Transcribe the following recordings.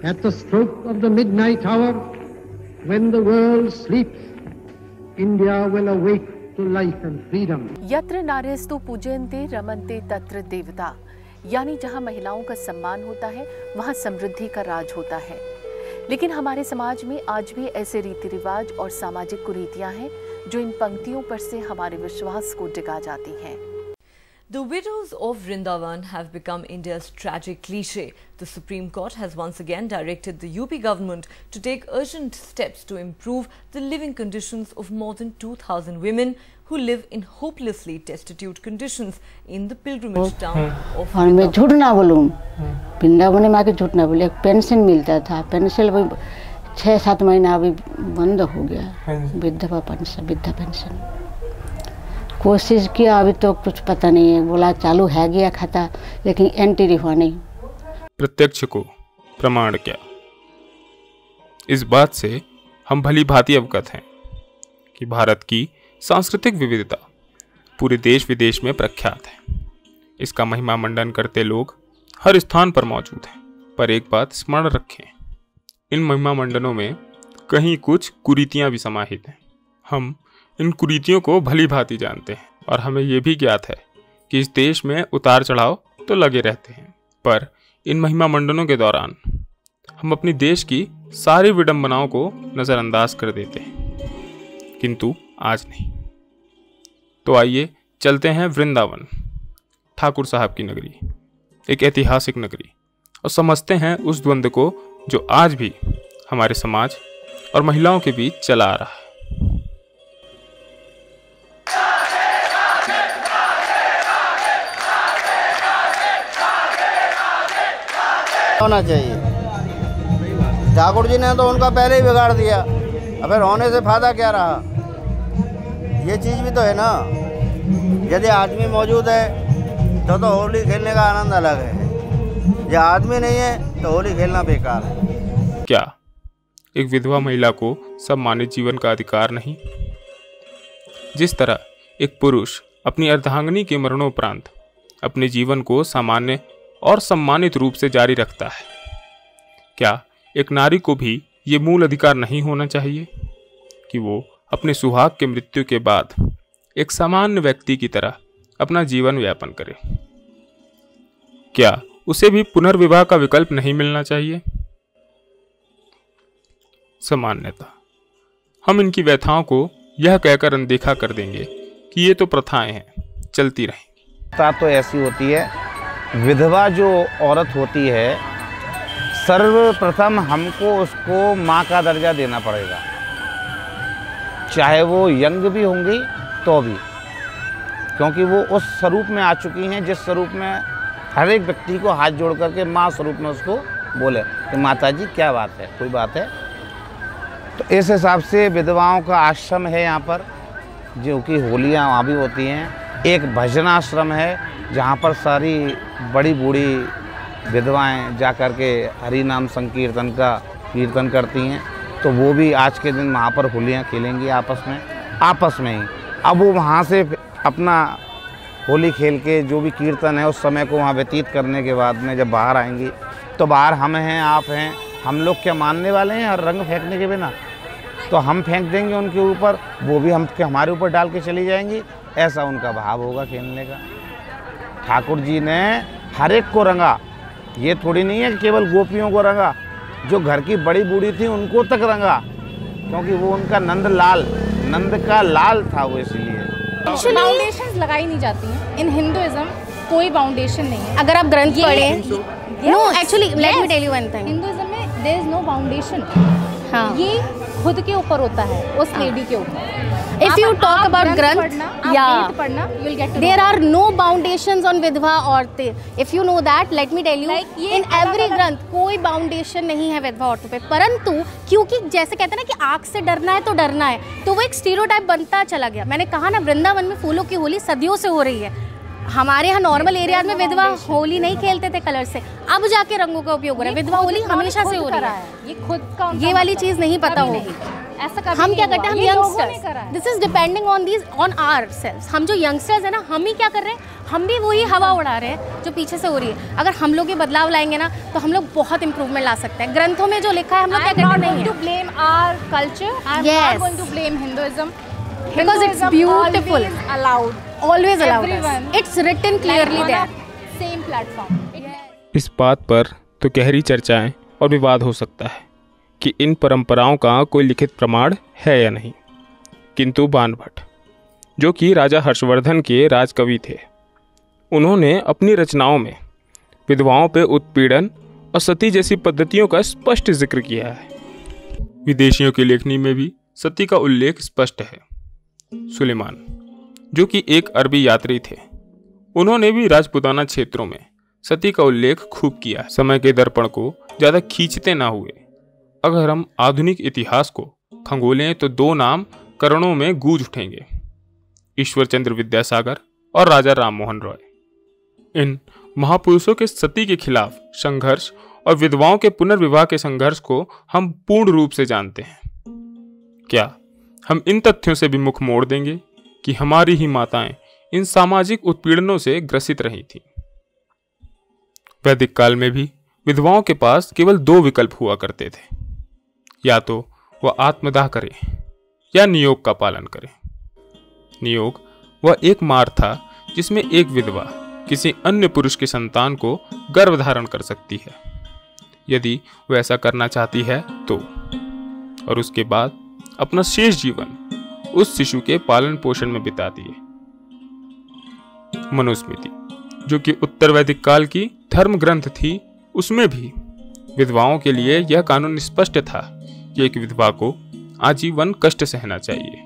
At the stroke of the midnight hour, when the world sleeps, India will awake to life and freedom. यत्र नार्यस्तु पूजयन्ते रमन्ते तत्र देवता, यानी जहाँ महिलाओं का सम्मान होता है वहाँ समृद्धि का राज होता है। लेकिन हमारे समाज में आज भी ऐसे रीति रिवाज और सामाजिक कुरीतियाँ हैं जो इन पंक्तियों पर से हमारे विश्वास को डिगा जाती हैं। The widows of Vrindavan have become India's tragic cliché. The Supreme Court has once again directed the UP government to take urgent steps to improve the living conditions of more than 2,000 women who live in hopelessly destitute conditions in the pilgrimage town of और मैं झूठ ना बोलूँ, वृंदावन में आके झूठ ना बोले, पेंशन मिलता था, पेंशन 6-7 महीना अभी बंद हो गया, विधवा पेंशन कोशिश किया, अभी तो कुछ पता नहीं है, बोला चालू है गया खाता, लेकिन एंट्री हुआ नहीं। प्रत्यक्ष को प्रमाण क्या, इस बात से हम भली भांति अवगत हैं कि भारत की सांस्कृतिक विविधता पूरे देश विदेश में प्रख्यात है। इसका महिमा मंडन करते लोग हर स्थान पर मौजूद हैं, पर एक बात स्मरण रखें, इन महिमा मंडनों में कहीं कुछ कुरीतियां भी समाहित हैं। हम इन कुरीतियों को भली भांति जानते हैं और हमें यह भी ज्ञात है कि इस देश में उतार चढ़ाव तो लगे रहते हैं, पर इन महिमा मंडनों के दौरान हम अपनी देश की सारी विडंबनाओं को नज़रअंदाज कर देते हैं, किंतु आज नहीं। तो आइए चलते हैं वृंदावन, ठाकुर साहब की नगरी, एक ऐतिहासिक नगरी, और समझते हैं उस द्वंद्व को जो आज भी हमारे समाज और महिलाओं के बीच चला आ रहा है। होना चाहिए। ठाकुर जी ने तो उनका पहले ही बिगाड़ दिया, अब फिर होने से फायदा क्या रहा? ये चीज़ भी तो है ना, यदि आदमी मौजूद है तो होली खेलने का आनंद अलग है, जब आदमी नहीं है तो होली खेलना बेकार है। क्या एक विधवा महिला को सम्मानित जीवन का अधिकार नहीं? जिस तरह एक पुरुष अपनी अर्धांगिनी के मरणोपरांत अपने जीवन को सामान्य और सम्मानित रूप से जारी रखता है, क्या एक नारी को भी ये मूल अधिकार नहीं होना चाहिए कि वो अपने सुहाग के मृत्यु के बाद एक सामान्य व्यक्ति की तरह अपना जीवन यापन करे? क्या उसे भी पुनर्विवाह का विकल्प नहीं मिलना चाहिए? सामान्यतः हम इनकी व्यथाओं को यह कहकर अनदेखा कर देंगे कि ये तो प्रथाएं हैं, चलती रहेंगी। तो ऐसी होती है, विधवा जो औरत होती है, सर्वप्रथम हमको उसको माँ का दर्जा देना पड़ेगा, चाहे वो यंग भी होंगी तो भी, क्योंकि वो उस स्वरूप में आ चुकी हैं जिस स्वरूप में हर एक व्यक्ति को हाथ जोड़ करके माँ स्वरूप में उसको बोले कि माता जी क्या बात है, कोई बात है। तो इस हिसाब से विधवाओं का आश्रम है यहाँ पर, जो कि होलियाँ वहाँ भी होती हैं। एक भजन आश्रम है जहाँ पर सारी बड़ी बूढ़ी विधवाएं जा कर के हरि नाम संकीर्तन का कीर्तन करती हैं, तो वो भी आज के दिन वहाँ पर होलियाँ खेलेंगी आपस में ही। अब वो वहाँ से अपना होली खेल के जो भी कीर्तन है उस समय को वहाँ व्यतीत करने के बाद में जब बाहर आएंगी, तो बाहर हम हैं, आप हैं, हम लोग क्या मानने वाले हैं हर रंग फेंकने के बिना? तो हम फेंक देंगे उनके ऊपर, वो भी हमारे ऊपर डाल के चली जाएंगी, ऐसा उनका भाव होगा खेलने का। ठाकुर जी ने हर एक को रंगा, ये थोड़ी नहीं है कि केवल गोपियों को रंगा, जो घर की बड़ी बूढ़ी थी उनको तक रंगा, क्योंकि वो उनका नंद का लाल था वो, इसलिए। बाउंडेशंस लगाई नहीं जाती हैं इन हिंदुइज्म, कोई बाउंडेशन नहीं है। अगर आप ग्रंथ पढ़ें, no actually let me tell you one thing, Hinduism में देयर इज नो बाउंडेशन। हाँ, ये खुद के ऊपर होता है, उस लेडी के ऊपर। If you talk about Granth, yeah, you'll get to there are no foundations on विधवा औरतें. If you know that, let me tell you, like in every Granth कोई बाउंडेशन नहीं है विधवा औरतों पे, परंतु क्योंकि जैसे कहते हैं ना कि आग से डरना है तो डरना है, तो वो एक स्टीरियोटाइप बनता चला गया। मैंने कहा ना, वृंदावन में फूलों की होली सदियों से हो रही है। हमारे यहाँ नॉर्मल एरिया में विधवा होली नहीं खेलते थे कलर से, अब जाके रंगों का उपयोग हो रहा है। विधवा होली हमेशा से हो रही है, ये खुद का, ये वाली चीज़ नहीं पता होगी। ऐसा कभी हम नहीं क्या हुआ। करते हैं, हम ये लोगों ने करा यंगस्टर्स, है। This is depending on these on ourselves. हम जो यंगस्टर्स है ना, हम ही क्या कर रहे हैं, हम भी वही हवा उड़ा रहे हैं जो पीछे से हो रही है। अगर हम लोग ये बदलाव लाएंगे ना तो हम लोग बहुत इंप्रूवमेंट ला सकते हैं। ग्रंथों में जो लिखा है हम लोग क्या करते नहीं to है, blame our culture. I'm Yes. not going to blame Hinduism. Because it's Hinduism beautiful. always allowed. always allowed us. Everyone. It's written clearly Like on there. a same platform. इस बात पर तो गहरी चर्चाएं और विवाद हो सकता है कि इन परंपराओं का कोई लिखित प्रमाण है या नहीं, किंतु बाणभट्ट, जो कि राजा हर्षवर्धन के राजकवि थे, उन्होंने अपनी रचनाओं में विधवाओं पर उत्पीड़न और सती जैसी पद्धतियों का स्पष्ट जिक्र किया है। विदेशियों की लेखनी में भी सती का उल्लेख स्पष्ट है। सुलेमान, जो कि एक अरबी यात्री थे, उन्होंने भी राजपूताना क्षेत्रों में सती का उल्लेख खूब किया है। समय के दर्पण को ज़्यादा खींचते ना हुए अगर हम आधुनिक इतिहास को खंगोलें तो दो नाम करणों में गूंज उठेंगे, ईश्वरचंद्र विद्यासागर और राजा राममोहन रॉय। इन महापुरुषों के सती के खिलाफ संघर्ष और विधवाओं के पुनर्विवाह के संघर्ष को हम पूर्ण रूप से जानते हैं। क्या हम इन तथ्यों से भी मुख मोड़ देंगे कि हमारी ही माताएं इन सामाजिक उत्पीड़नों से ग्रसित रही थीं? वैदिक काल में भी विधवाओं के पास केवल दो विकल्प हुआ करते थे, या तो वह आत्मदाह करें या नियोग का पालन करें। नियोग वह एक मार्ग था जिसमें एक विधवा किसी अन्य पुरुष के संतान को गर्भ धारण कर सकती है, यदि वह ऐसा करना चाहती है तो, और उसके बाद अपना शेष जीवन उस शिशु के पालन पोषण में बिता दिए। मनुस्मृति, जो कि उत्तर वैदिक काल की धर्म ग्रंथ थी, उसमें भी विधवाओं के लिए यह कानून स्पष्ट था कि एक विधवा को आजीवन कष्ट सहना चाहिए,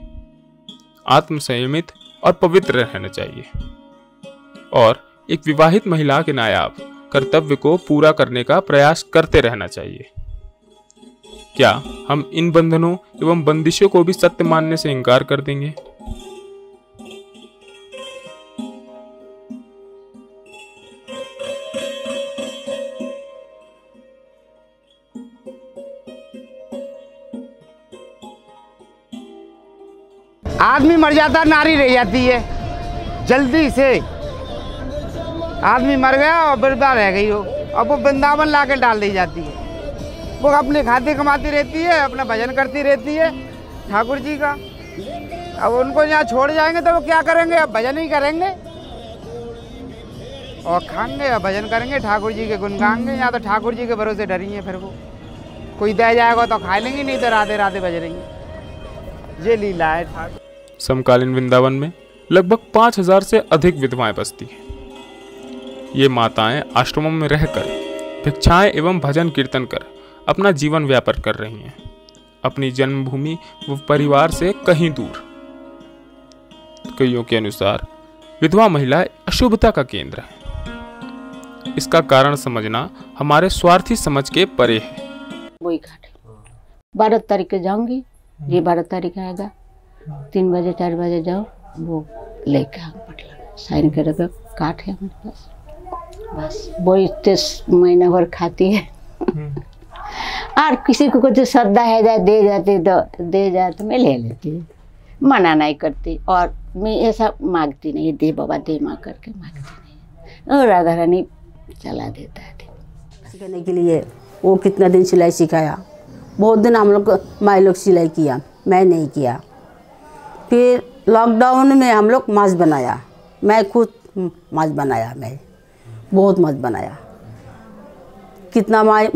आत्मसंयमित और पवित्र रहना चाहिए, और एक विवाहित महिला के नायाब कर्तव्य को पूरा करने का प्रयास करते रहना चाहिए। क्या हम इन बंधनों एवं बंदिशों को भी सत्य मानने से इनकार कर देंगे? आदमी मर जाता, नारी रह जाती है। जल्दी से आदमी मर गया और वृद्धा रह गई हो, अब वो वृंदावन ला के डाल दी जाती है। वो अपने खाते कमाती रहती है, अपना भजन करती रहती है ठाकुर जी का। अब उनको यहाँ छोड़ जाएंगे तो वो क्या करेंगे? अब भजन ही करेंगे और खाएंगे और भजन करेंगे, ठाकुर जी के गुण गाएंगे। यहाँ तो ठाकुर जी के भरोसे डरी हैं, फिर वो कोई दे जाएगा तो खा लेंगे, नहीं तो राधे राधे बज रहेंगे। ये लीला है ठाकुर। समकालीन वृंदावन में लगभग 5000 से अधिक विधवाएं बसती हैं। ये माताएं आश्रमों में रहकर भिक्षाएं एवं भजन कीर्तन कर अपना जीवन व्यापन कर रही हैं, अपनी जन्मभूमि व परिवार से कहीं दूर। कईयों के अनुसार विधवा महिला अशुभता का केंद्र है। इसका कारण समझना हमारे स्वार्थी समझ के परे है। वही घाट 12 तारीख को जाऊंगी, ये 12 तारीख आएगा, 3 बजे 4 बजे जाओ, वो लेके पटला साइन करेगा, काट है हमारे पास, बस वो इतने महीना भर खाती है। और किसी को कुछ श्रद्धा है जाए दे जाती तो दे जाए तो मैं ले लेती, मना नहीं करती, और मैं ऐसा मांगती नहीं, दे बाबा दे माँ करके मांगती नहीं। और राधा रानी चला देता है सीखने के लिए। वो कितना दिन सिलाई सिखाया, बहुत दिन हम लोग माई लोग सिलाई किया, मैं नहीं किया। फिर लॉकडाउन में हम लोग मास्क बनाया, मैं खुद मास्क बनाया, मैं बहुत मास्क बनाया। कितना माई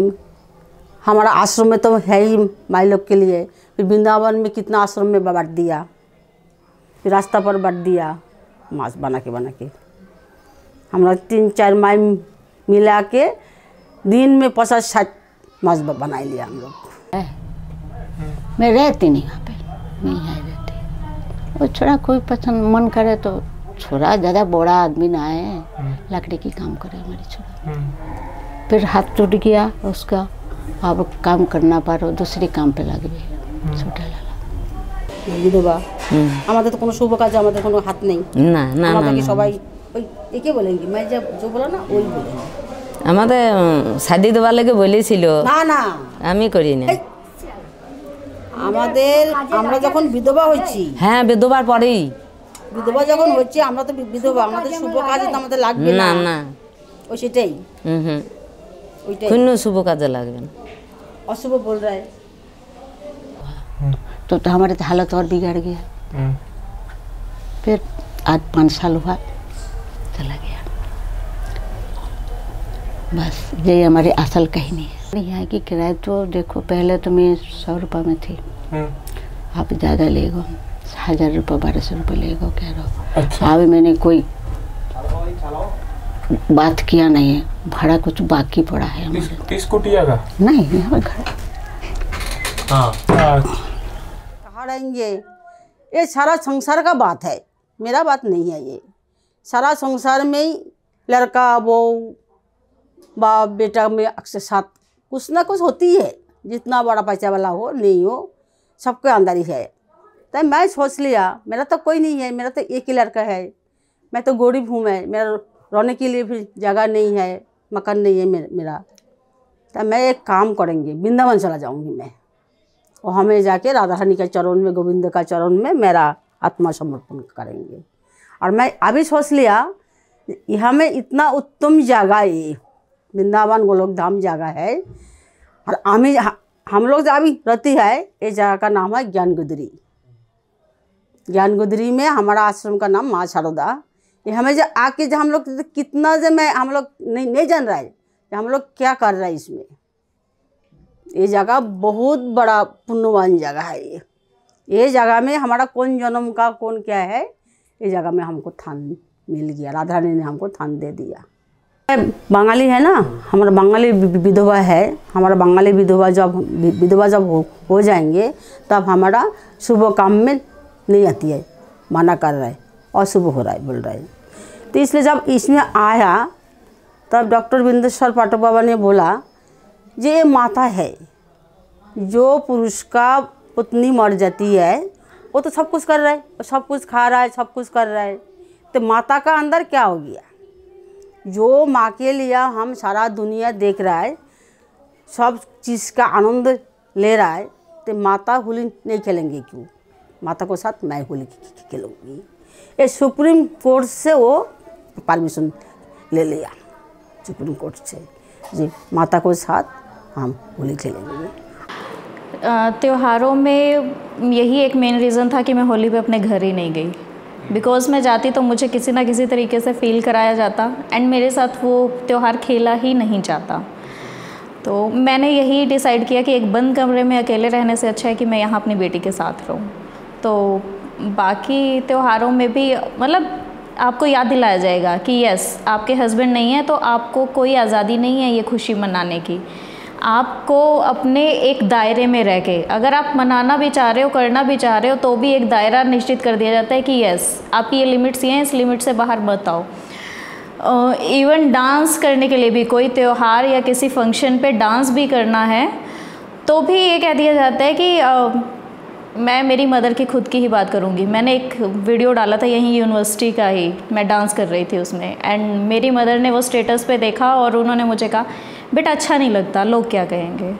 हमारा आश्रम में तो है ही माई लोग के लिए, फिर वृंदावन में कितना आश्रम में बांट दिया, फिर रास्ता पर बांट दिया मास्क बना के हमारा 3-4 माई मिला के दिन में 50-60 मास्क बना लिया हम लोग। मैं रहती नहीं वहाँ पे, नहीं है रहती। वो छोड़ा कोई पसंद मन करे तो छोड़ा, ज़्यादा बड़ा आदमी ना है, लकड़ी की काम करे हमारी छोड़ा। फिर हाथ टूट गया उसका, अब काम करना पारो, दूसरे काम पे लग गई छोटा लाला। विधवा हमारे तो कोनो शुभ काज, हमारे कोनो हाथ नहीं ना ना हमारे सबाई एके बोलेंगे, मैं जब जो बोला ना वही बोलेंगे। আমাদের শাদি দেওয়ার লাগে বলেছিল, না না আমি করি না। আমাদের আমরা যখন বিধবা হচ্ছি, হ্যাঁ বিধবার পরেই বিধবা যখন হচ্ছি আমরা তো বিধবা, আমাদের শুভ কাজে তো আমাদের লাগবে না। না না ওই সেটাই ওইটাই কোনো शुभ काजे লাগবে ना। अशुभ बोल रहा है तो हमारे हालत और बिगड़ गया। फिर आज 5 साल हुआ चला गया। बस ये हमारी असल कहानी है। यहाँ की किराया तो देखो, पहले तो मैं 100 रुपये में थी, आप ज़्यादा ले गो, 1000 रुपये 1200 रुपये ले गो कह रहा हो। अच्छा। अभी मैंने कोई बात किया नहीं है, भाड़ा कुछ बाकी पड़ा है। 30 कुटिया का नहीं, यहाँ घर कहाँ रहेंगे, ये सारा संसार का बात है, मेरा बात नहीं है। ये सारा संसार में ही लड़का वो बाप बेटा में अक्सर साथ कुछ ना कुछ होती है, जितना बड़ा पैसा वाला हो नहीं हो सबके अंदर ही है। तो मैं सोच लिया मेरा तो कोई नहीं है, मेरा तो एक ही लड़का है, मैं तो गरीब हूँ, मैं मेरा रहने के लिए फिर जगह नहीं है, मकान नहीं है मेरा। तो मैं एक काम करेंगे, वृंदावन चला जाऊँगी मैं, और हमें जाके राधा रानी के चरण में, गोविंद का चरण में मेरा आत्मा समर्पण करेंगे। और मैं अभी सोच लिया यहाँ में इतना उत्तम जगह है, वृंदावन गोलोक धाम जगह है, और हम लोग जो अभी रहती है ये जगह का नाम है ज्ञानगुदरी। ज्ञानगुदरी में हमारा आश्रम का नाम माँ शारदा। ये हमें जो आके जो हम लोग कितना जो मैं हम लोग नहीं जान रहा है हम लोग क्या कर रहे हैं इसमें। ये जगह बहुत बड़ा पुण्यवान जगह है। ये जगह में हमारा कौन जन्म का कौन क्या है, ये जगह में हमको थान मिल गया, राधा रानी ने हमको थान दे दिया। बंगाली है ना, हमारा बंगाली विधवा है, हमारा बंगाली विधवा जब हो जाएंगे तब हमारा शुभ काम में नहीं आती है, मना कर रहा है, अशुभ हो रहा है बोल रहा है। तो इसलिए जब इसमें आया तब डॉक्टर बिंदेश्वर पाठक बाबा ने बोला ये माता है, जो पुरुष का पत्नी मर जाती है वो तो सब कुछ कर रहा है, सब कुछ खा रहा है, सब कुछ कर रहा है, तो माता का अंदर क्या हो गया। जो माँ के लिए हम सारा दुनिया देख रहा है, सब चीज़ का आनंद ले रहा है, तो माता होली नहीं खेलेंगे क्यों, माता को साथ मैं होली खेलूँगी। ये सुप्रीम कोर्ट से वो परमिशन ले लिया, सुप्रीम कोर्ट से जी माता को साथ हम होली खेलेंगे। त्योहारों में यही एक मेन रीज़न था कि मैं होली पे अपने घर ही नहीं गई, बिकॉज़ मैं जाती तो मुझे किसी ना किसी तरीके से फ़ील कराया जाता एंड मेरे साथ वो त्यौहार खेला ही नहीं जाता। तो मैंने यही डिसाइड किया कि एक बंद कमरे में अकेले रहने से अच्छा है कि मैं यहाँ अपनी बेटी के साथ रहूँ। तो बाकी त्योहारों में भी मतलब आपको याद दिलाया जाएगा कि यस आपके हस्बैंड नहीं है तो आपको कोई आज़ादी नहीं है ये खुशी मनाने की। आपको अपने एक दायरे में रह के अगर आप मनाना भी चाह रहे हो, करना भी चाह रहे हो, तो भी एक दायरा निश्चित कर दिया जाता है कि यस आपकी ये लिमिट्स ये हैं, इस लिमिट से बाहर मत आओ। इवन डांस करने के लिए भी, कोई त्यौहार या किसी फंक्शन पे डांस भी करना है तो भी ये कह दिया जाता है कि मैं मेरी मदर की खुद की ही बात करूँगी। मैंने एक वीडियो डाला था यहीं यूनिवर्सिटी का ही, मैं डांस कर रही थी उसमें, एंड मेरी मदर ने वो स्टेटस पे देखा और उन्होंने मुझे कहा बेटा अच्छा नहीं लगता, लोग क्या कहेंगे।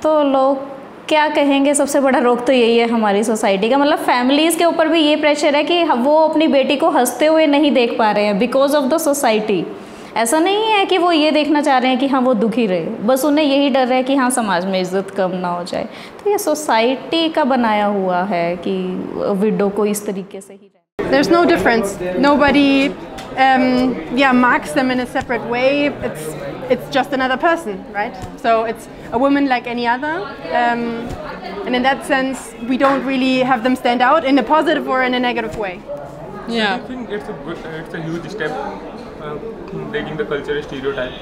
तो लोग क्या कहेंगे सबसे बड़ा रोक तो यही है हमारी सोसाइटी का, मतलब फैमिलीज़ के ऊपर भी ये प्रेशर है कि वो अपनी बेटी को हंसते हुए नहीं देख पा रहे हैं बिकॉज ऑफ द सोसाइटी। ऐसा नहीं है कि वो ये देखना चाह रहे हैं कि हाँ वो दुखी रहे, बस उन्हें यही डर है कि हाँ समाज में इज्जत कम ना हो जाए। तो ये सोसाइटी का बनाया हुआ है कि विडो को इस तरीके से ही रहे। There's no difference. Nobody marks them in a separate way. It's just another person, right? So it's a woman like any other, and in that sense, we don't really have them stand out in a positive or in a negative way. Yeah. I think it's a huge step, breaking the cultural stereotype.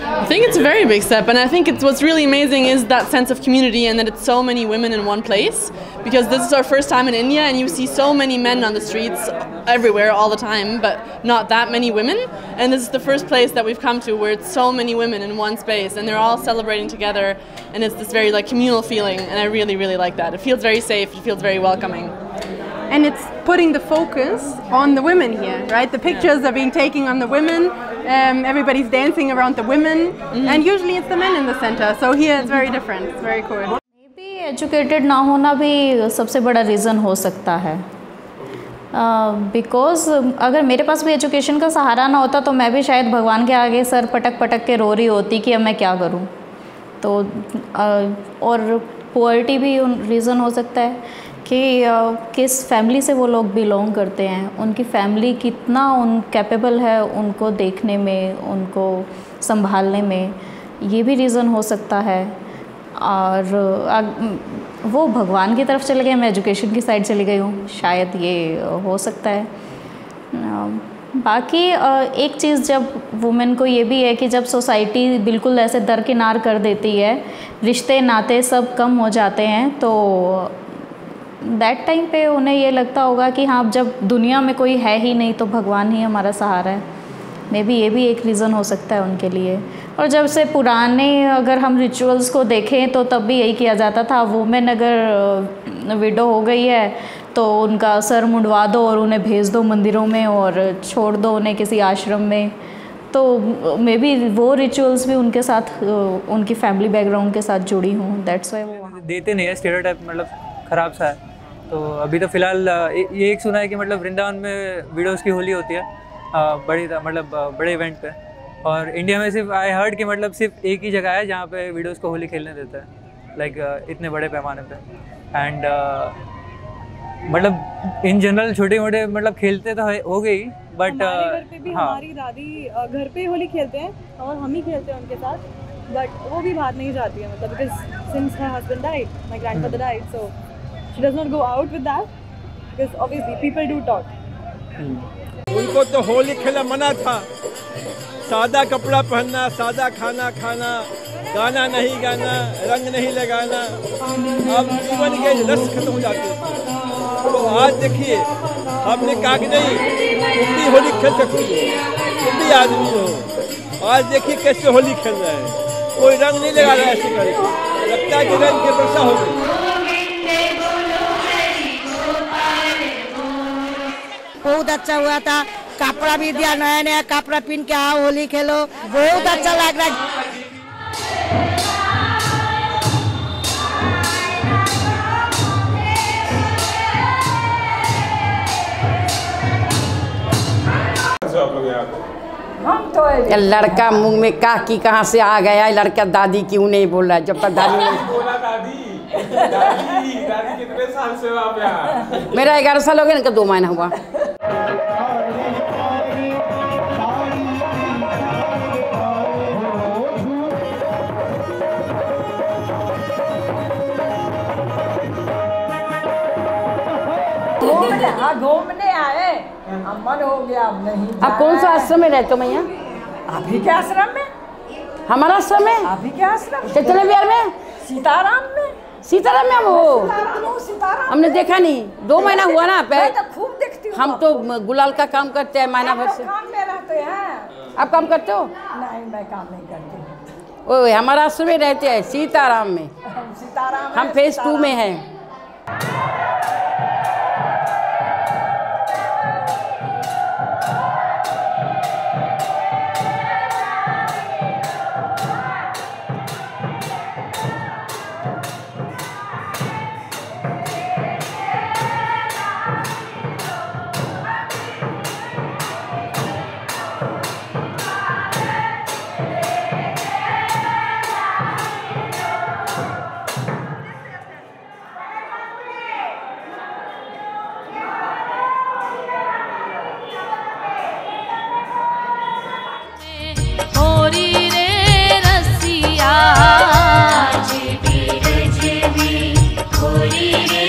I think it's a very big step, and I think what's really amazing is that sense of community and that it's so many women in one place, because this is our first time in India and you see so many men on the streets everywhere all the time, but not that many women, and this is the first place that we've come to where it's so many women in one space and they're all celebrating together, and it's this very like communal feeling, and I really, really like that. It feels very safe, it feels very welcoming. And it's putting the focus on the women here, right? The pictures are being taken on the women, everybody's dancing around the women, and usually it's the men in the center. So here it's very different, it's very cool. Maybe educated ना होना भी सबसे बड़ा reason हो सकता है, because अगर मेरे पास भी एजुकेशन का सहारा ना होता तो मैं भी शायद भगवान के आगे सर पटक पटक के रो रही होती कि अब मैं क्या करूं। तो और पॉवर्टी भी रीज़न हो सकता है कि किस फैमिली से वो लोग बिलोंग करते हैं, उनकी फैमिली कितना कैपेबल है उनको देखने में, उनको संभालने में, ये भी रीज़न हो सकता है। और वो भगवान की तरफ चले गए, मैं एजुकेशन की साइड चली गई हूँ, शायद ये हो सकता है। बाकी एक चीज़ जब वुमेन को ये भी है कि जब सोसाइटी बिल्कुल ऐसे दरकिनार कर देती है, रिश्ते नाते सब कम हो जाते हैं, तो दैट टाइम पे उन्हें ये लगता होगा कि हाँ, जब दुनिया में कोई है ही नहीं तो भगवान ही हमारा सहारा है। मे बी ये भी एक रीज़न हो सकता है उनके लिए। और जब से पुराने अगर हम रिचुअल्स को देखें तो तब भी यही किया जाता था, वुमेन अगर विडो हो गई है तो उनका सर मुंडवा दो और उन्हें भेज दो मंदिरों में और छोड़ दो उन्हें किसी आश्रम में। तो मे बी वो रिचुअल्स भी उनके साथ, उनकी फैमिली बैकग्राउंड के साथ जुड़ी हूँ, दैट्स वाई वो देते नहीं है। स्टेरियोटाइप मतलब ख़राब सा है। तो अभी तो फ़िलहाल ये एक सुना है कि मतलब वृंदावन में विडोज़ की होली होती है बड़े इवेंट पे, और इंडिया में सिर्फ आई हर्ड कि मतलब सिर्फ एक ही जगह है जहाँ पे विडोज़ को होली खेलने देता है, लाइक इतने बड़े पैमाने पे। एंड मतलब इन जनरल छोटे मोटे मतलब खेलते तो हो गई, बट घर पे भी हमारी दादी घर पे होली खेलते हैं और हम ही खेलते हैं उनके साथ, बट वो भी बाहर नहीं जाती है, मतलब because since her husband died, my grandfather died, so she does not go out with that because obviously people do talk. उनको तो होली खेलना मना था, सादा कपड़ा पहनना, सादा खाना खाना, गाना नहीं गाना, रंग नहीं लगाना, अब जीवन के रस खत्म हो जाते हैं। तो आज देखिए, हमने कहा कि नहीं, तुम भी होली खेल सकती हो, तुम भी आदमी हो। आज देखिए कैसे होली खेल रहे हैं, कोई रंग नहीं लगा रहा है, ऐसे करके लगता है कि रंग की वर्षा हो गई। बहुत अच्छा हुआ था, कपड़ा भी दिया, नया नया कपड़ा पहन के आओ होली खेलो, बहुत अच्छा लग रहा है। लड़का मुंह में कहाँ से आ गया, लड़का दादी क्यों नहीं बोल रहा है, जब तक दादी बोला दादी कितने साल से हो आप यहाँ? मेरा 11 साल हो गया ना, 2 महीना हुआ। घूमने आए, अमर हो गया, अब नहीं। आप कौन सा आश्रम में रहते हो मैया? अभी के आश्रम में? हमारा आश्रम में? अभी के आश्रम? कितने बिहार में? सीताराम में। सीताराम में वो सीताराम हमने देखा नहीं, 2 महीना हुआ ना। मैं तो खूब देखती हूँ। हम तो गुलाल का काम करते हैं महीना भर से। काम में रहते हैं। आप काम करते हो? नहीं, मैं काम नहीं करती। ओ, हमारा आश्रम में रहते हैं सीताराम में। सीताराम हम फेज 2 में हैं। होली रे